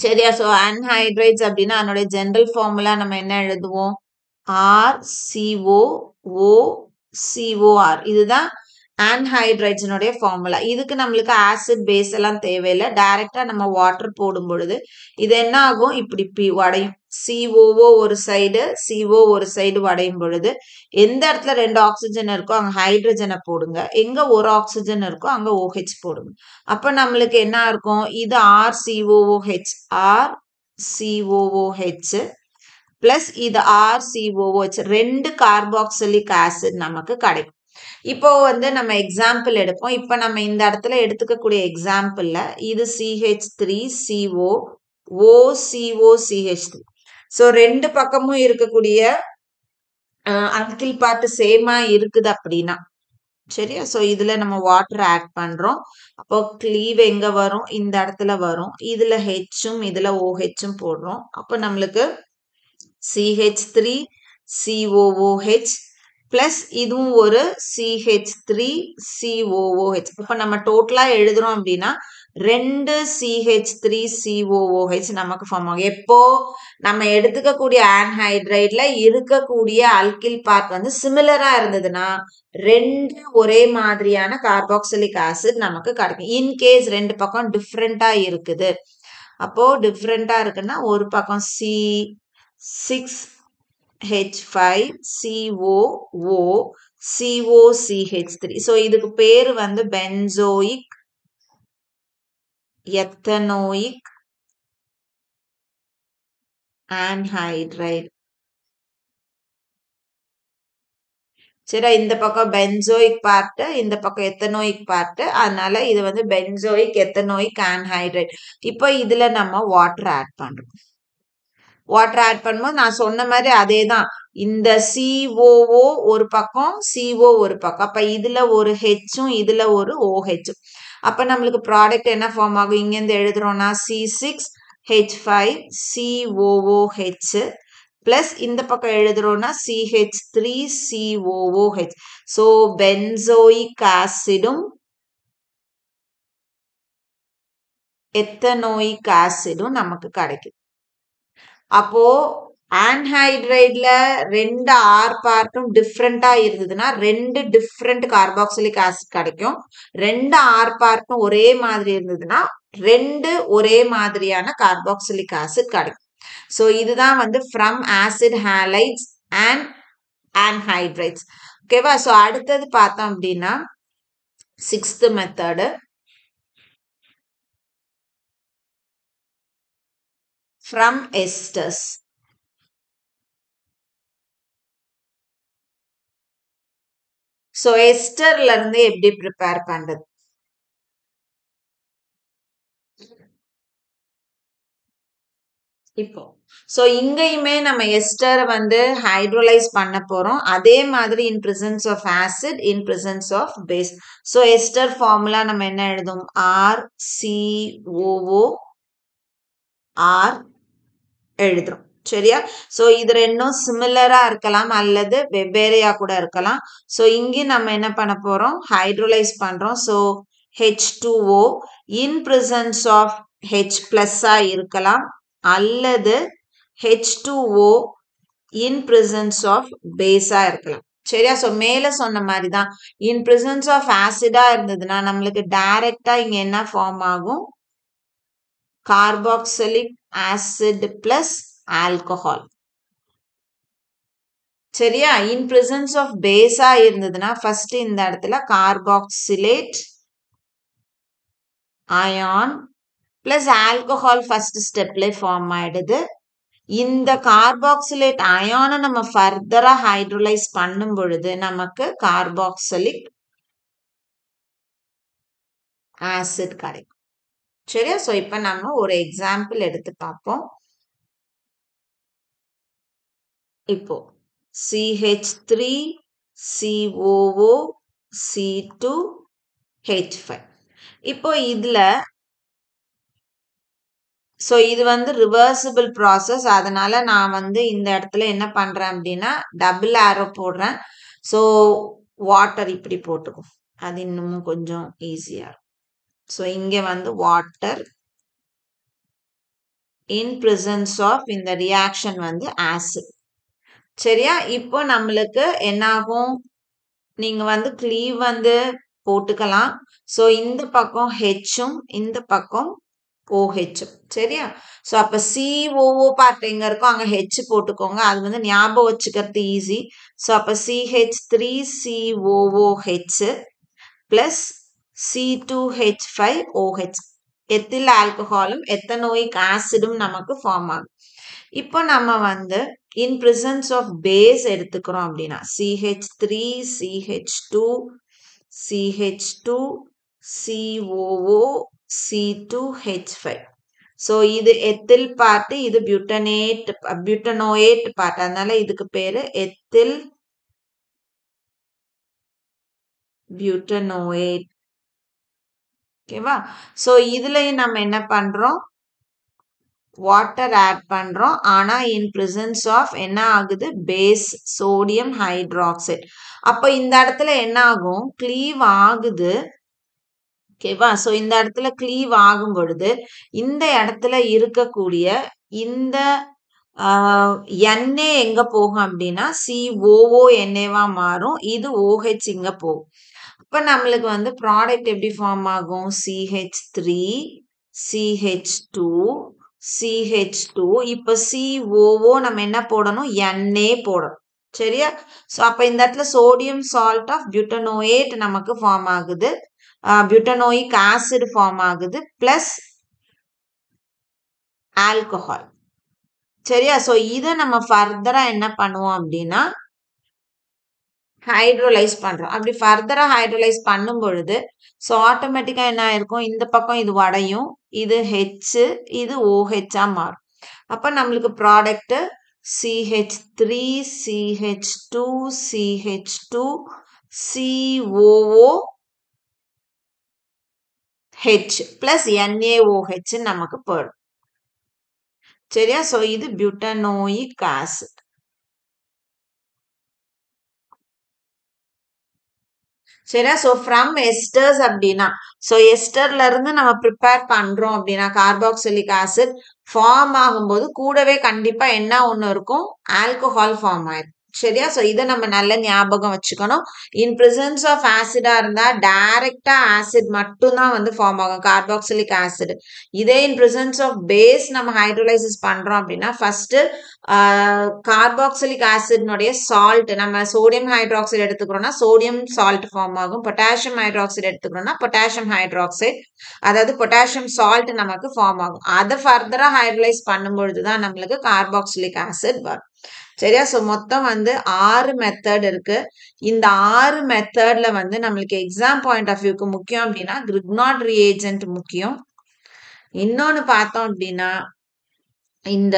சரியா, ஸோ ஆன்ஹைட்ரைட்ஸ் அப்படின்னா அதனுடைய ஜெனரல் ஃபார்முலா நம்ம என்ன எழுதுவோம், RCOOCOR. இதுதான் ஆன்ஹைட்ரைட்ஸினுடைய ஃபார்முலா. இதுக்கு நம்மளுக்கு ஆசிட் பேஸ் எல்லாம் தேவையில்லை, டைரக்டா நம்ம வாட்டர் போடும் பொழுது இது என்ன ஆகும், இப்படி உடையும். COO ஒரு சைடு CO ஒரு சைடு உடையும் பொழுது எந்த இடத்துல 2 ஆக்சிஜன் இருக்கோ அங்க ஹைட்ரஜனை போடுங்க, எங்க ஒரு ஆக்சிஜன் இருக்கோ அங்க OH போடுங்க. அப்ப நம்மளுக்கு என்ன இருக்கும், இது RCOOH பிளஸ் இது RCOOH 2 கார்பாக்சிலிக் ஆசிட் நமக்கு கிடைக்கும். இப்போ வந்து நம்ம எக்ஸாம்பிள் எடுப்போம். இப்போ நம்ம இந்த இடத்துல எடுத்துக்கக்கூடிய எக்ஸாம்பிள்ல இது CH3CO OCOCH3. ஸோ 2 பக்கமும் இருக்கக்கூடிய அல்கில் பார்ட் சேமா இருக்குது அப்படின்னா சரியா. ஸோ இதுல நம்ம வாட்டர் ஆட் பண்றோம். அப்போ கிளீவ் எங்க வரும், இந்த இடத்துல வரும். இதுல ஹெச்சும் இதுல OHம் போடுறோம். அப்போ நம்மளுக்கு CH3COOH பிளஸ் இதுவும் ஒரு CH3COOH. இப்போ நம்ம டோட்டலா எழுதுறோம் அப்படின்னா 2 CH3COOH நமக்கு ஃபார்ம் ஆகும். எப்போ நம்ம எடுத்துக்கக்கூடிய ஆன்ஹைட்ரைட்ல இருக்கக்கூடிய அல்கில் பார்ட் வந்து சிமிலரா இருந்ததுன்னா 2 ஒரே மாதிரியான கார்பாக்சிலிக் ஆசிட் நமக்கு கிடைக்கும். இன்கேஸ் 2 பக்கம் டிஃப்ரெண்டா இருக்குது, அப்போ டிஃப்ரெண்டா இருக்குன்னா ஒரு பக்கம் C6H5COO COCH3. ஸோ இதுக்கு பேரு வந்து பென்சோயிக் எத்தனோயிக் ஆன்ஹைட்ரைடு. சரி, இந்த பக்கம் பென்சோயிக் பார்ட், இந்த பக்கம் எத்தனோயிக் பார்ட். அதனால இது வந்து பென்சோயிக் எத்தனோயிக் ஆன்ஹைட்ரைடு. இப்போ இதுல நம்ம வாட்டர் ஆட் பண்றோம். வாட்டர் ஆட் பண்ணும்போது நான் சொன்ன மாதிரி அதே தான், இந்த COO ஒரு பக்கம் CO ஒரு பக்கம். அப்ப இதுல ஒரு ஹெச்சும் இதுல ஒரு OHம். அப்ப நம்மளுக்கு ப்ராடக்ட் என்ன ஃபார்ம் ஆகும், இங்கேருந்து எழுதுறோம்னா C6H5COOH பிளஸ் இந்த பக்கம் எழுதுறோம்னா CH3COOH. ஸோ பென்சோயிக் ஆசிடும் எத்தனோயிக் ஆசிடும் நமக்கு கிடைக்கும். அப்போ ஆன்ஹைட்ரைட்ல 2 R பார்ட்டும் டிஃப்ரெண்டா இருந்ததுன்னா 2 டிஃப்ரெண்ட் கார்பாக்சிலிக் ஆசிட் கிடைக்கும். 2 R பார்ட்டும் ஒரே மாதிரி இருந்ததுன்னா 2 ஒரே மாதிரியான கார்பாக்சிலிக் ஆசிட் கிடைக்கும். ஸோ இதுதான் வந்து from acid halides and anhydrides. ஓகேவா. ஸோ அடுத்தது பார்த்தோம் அப்படின்னா 6th method from esters. So எஸ்டர்ல இருந்து எப்படி ப்ரிப்பேர் பண்றது, இப்போ ஸோ இங்கேயுமே நம்ம எஸ்டர் வந்து ஹைட்ரோலைஸ் பண்ண போறோம். அதே மாதிரி in presence of acid, in presence of base. So ester formula நம்ம என்ன எழுதும், RCOO R எழுதுறோம். சரியா. ஸோ இது ரெண்டும் சிமிலரா இருக்கலாம் அல்லது வெவ்வேறையா கூட இருக்கலாம். ஸோ இங்கே நம்ம என்ன பண்ண போறோம், ஹைட்ரோலைஸ் பண்றோம். So H2O in presence of H பிளஸ்ஸா இருக்கலாம் அல்லது H2O இன் பிரசன்ஸ் ஆஃப் பேஸா இருக்கலாம். சரியா. ஸோ மேல சொன்ன மாதிரி தான், இன் பிரசன்ஸ் ஆஃப் ஆசிடா இருந்ததுன்னா நம்மளுக்கு டைரக்டா இங்க என்ன ஃபார்ம் ஆகும், கார்பாக்சிலிக் ஆசிட் பிளஸ் ஆல்கஹால். சரியா. இன் பிரசன்ஸ் ஆஃப் பேஸா இருந்ததுன்னா ஃபர்ஸ்ட் இந்த இடத்துல carboxylate ion plus alcohol first ஸ்டெப்ல ஃபார்ம் ஆயிடுது. இந்த கார்பாக்சிலேட் அயானை நம்ம ஃபர்தரா ஹைட்ரோலைஸ் பண்ணும் பொழுது நமக்கு கார்பாக்சிலிக் ஆசிட் கிடைக்கும். சரியா. ஸோ இப்போ நம்ம ஒரு எக்ஸாம்பிள் எடுத்து பார்ப்போம். இப்போ CH3COOC2H5. இப்போ இதுல ஸோ இது வந்து ரிவர்சிபிள் ப்ராசஸ். அதனால நான் வந்து இந்த இடத்துல என்ன பண்றேன் அப்படின்னா டபுள் ஆரோ போடுறேன். ஸோ வாட்டர் இப்படி போட்டுக்கும், அது இன்னமும் கொஞ்சம் ஈஸியா இருக்கும். ஸோ இங்க வந்து வாட்டர் இன் பிரசன்ஸ் ஆஃப் இந்த ரியாக்ஷன் வந்து ஆசிட். சரியா. இப்போ நம்மளுக்கு என்ன ஆகும், நீங்க வந்து கிளீவ் வந்து போட்டுக்கலாம். ஸோ இந்த பக்கம் ஹெச்சும் இந்த பக்கம் OH. சரியா? ஸோ அப்ப COO பார்ட் எங்க இருக்கோ அங்க H போட்டுக்கோங்க. அது வந்து ஞாபகம் வச்சுக்கிறது ஈஸி. ஸோ அப்ப CH3COOH பிளஸ் C2H5OH. எத்தில் ஆல்கஹாலும் எத்தனோயிக் ஆசிடும் நமக்கு ஃபார்ம் ஆகும். இப்போ நம்ம வந்து இன் பிரசன்ஸ் ஆஃப் பேஸ் எடுத்துக்கிறோம் அப்படின்னா CH3 CH2 CH2 COO C2H5. So இது எத்தில் பார்ட், இது பியூட்டனோயேட் பார்ட். அதனால இதுக்கு பேரு எத்தில் பியூட்டனோயேட். ஓகேவா? ஸோ இதுலயும் நம்ம என்ன பண்றோம், வாட்டர் ஆட் பண்றோம். ஆனா இன் பிரசன்ஸ் ஆஃப் என்ன ஆகுது, பேஸ் சோடியம் ஹைட்ராக்சைடு. அப்ப இந்த இடத்துல என்ன ஆகும், க்ளீவ் ஆகுது. ஓகேவா? ஸோ இந்த இடத்துல க்ளீவ் ஆகும் பொழுது இந்த இடத்துல இருக்கக்கூடிய இந்த NA எங்க போகும் அப்படின்னா COONAவா மாறும். இது OH இங்க போகும். அப்ப நம்மளுக்கு வந்து ப்ராடக்ட் எப்படி ஃபார்ம் ஆகும், CH3 CH2 CH2. இப்ப COO நம்ம என்ன போடணும், NA போடணும். சரியா? ஸோ அப்ப இந்த இடத்துல சோடியம் சால்ட் ஆஃப் பியூட்டனோயேட் நமக்கு ஃபார்ம் ஆகுது. பியூட்டனோயிக் ஆசிட் ஃபார்ம் ஆகுது பிளஸ் ஆல்கஹால். சரியா? ஸோ இதை நம்ம ஃபர்தரா என்ன பண்ணுவோம் அப்படின்னா ஹைட்ரோலைஸ் பண்றோம். அப்படி ஃபர்தரா ஹைட்ரோலைஸ் பண்ணும் பொழுது ஸோ ஆட்டோமேட்டிக்கா என்ன ஆயிருக்கும், இந்த பக்கம் இது வடையும், இது H, இது OH மாறும். அப்ப நம்மளுக்கு product CH3 CH2 CH2 COOH plus NaOH நமக்கு போடும். சரியா? ஸோ இது பியூட்டனோயிக் ஆசிட். சரியா? ஸோ ஃப்ரம் எஸ்டர்ஸ் அப்படின்னா ஸோ எஸ்டர்ல இருந்து நம்ம ப்ரிப்பேர் பண்றோம் அப்படின்னா கார்பாக்சிலிக் ஆசிட் ஃபார்ம் ஆகும்போது கூடவே கண்டிப்பா என்ன ஒண்ணு இருக்கும், ஆல்கஹால் ஃபார்ம் ஆயிடும். சரியா? ஸோ இதை நம்ம நல்ல ஞாபகம் வச்சுக்கணும். இன் பிரசன்ஸ் ஆஃப் ஆசிடா இருந்தா டைரக்டா ஆசிட் மட்டும்தான் வந்து ஃபார்ம் ஆகும், கார்பாக்சிலிக் ஆசிட். இதே இன் பிரசன்ஸ் ஆஃப் பேஸ் நம்ம ஹைட்ரோலைசிஸ் பண்றோம் அப்படின்னா ஃபர்ஸ்ட் கார்பாக்சிலிக் ஆசிட்னுடைய சால்ட், நம்ம சோடியம் ஹைட்ராக்சைடு எடுத்துக்கிறோம்னா சோடியம் சால்ட் ஃபார்ம் ஆகும். பொட்டாசியம் ஹைட்ராக்சைடு எடுத்துக்கிறோம்னா பொட்டாசியம் ஹைட்ராக்சைடு, அதாவது பொட்டாசியம் சால்ட் நமக்கு ஃபார்ம் ஆகும். அதை ஃபர்தரா ஹைட்ரோலைஸ் பண்ணும்பொழுது தான் நம்மளுக்கு கார்பாக்சிலிக் ஆசிட் வரும். சரியா? ஸோ மொத்தம் வந்து 6 மெத்தட் இருக்கு. இந்த 6 மெத்தட்ல வந்து நம்மளுக்கு எக்ஸாம் பாயிண்ட் ஆஃப் வியூக்கு முக்கியம் அப்படின்னா கிரிக்னாட் ரியேஜென்ட் முக்கியம். இன்னொன்னு பார்த்தோம் அப்படின்னா இந்த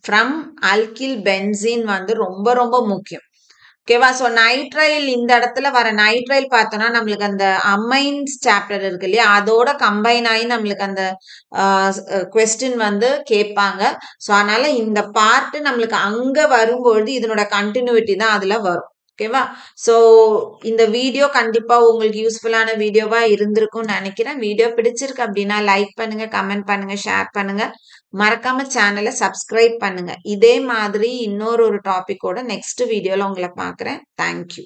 ஃப்ரம் அல்கில் பென்சீன் வந்து ரொம்ப ரொம்ப முக்கியம். ஓகேவா? ஸோ நைட்ரைல், இந்த இடத்துல வர நைட்ரைல் பார்த்தோம்னா நம்மளுக்கு அந்த அமைன்ஸ் சாப்டர் இருக்கு இல்லையா, அதோட கம்பைன் ஆகி நம்மளுக்கு அந்த கொஸ்டின் வந்து கேட்பாங்க. ஸோ அதனால இந்த பார்ட் நம்மளுக்கு அங்க வரும்பொழுது இதனோட கண்டினியூட்டி தான் அதுல வரும். ஓகேவா? ஸோ இந்த வீடியோ கண்டிப்பா உங்களுக்கு யூஸ்ஃபுல்லான வீடியோவா இருந்திருக்கும்னு நினைக்கிறேன். வீடியோ பிடிச்சிருக்கு அப்படின்னா லைக் பண்ணுங்க, கமெண்ட் பண்ணுங்க, ஷேர் பண்ணுங்க. மறக்காம சேனலை சப்ஸ்கிரைப் பண்ணுங்க. இதே மாதிரி இன்னொரு டாபிக்கோட நெக்ஸ்ட் வீடியோல உங்களை பார்க்குறேன். தேங்க்யூ.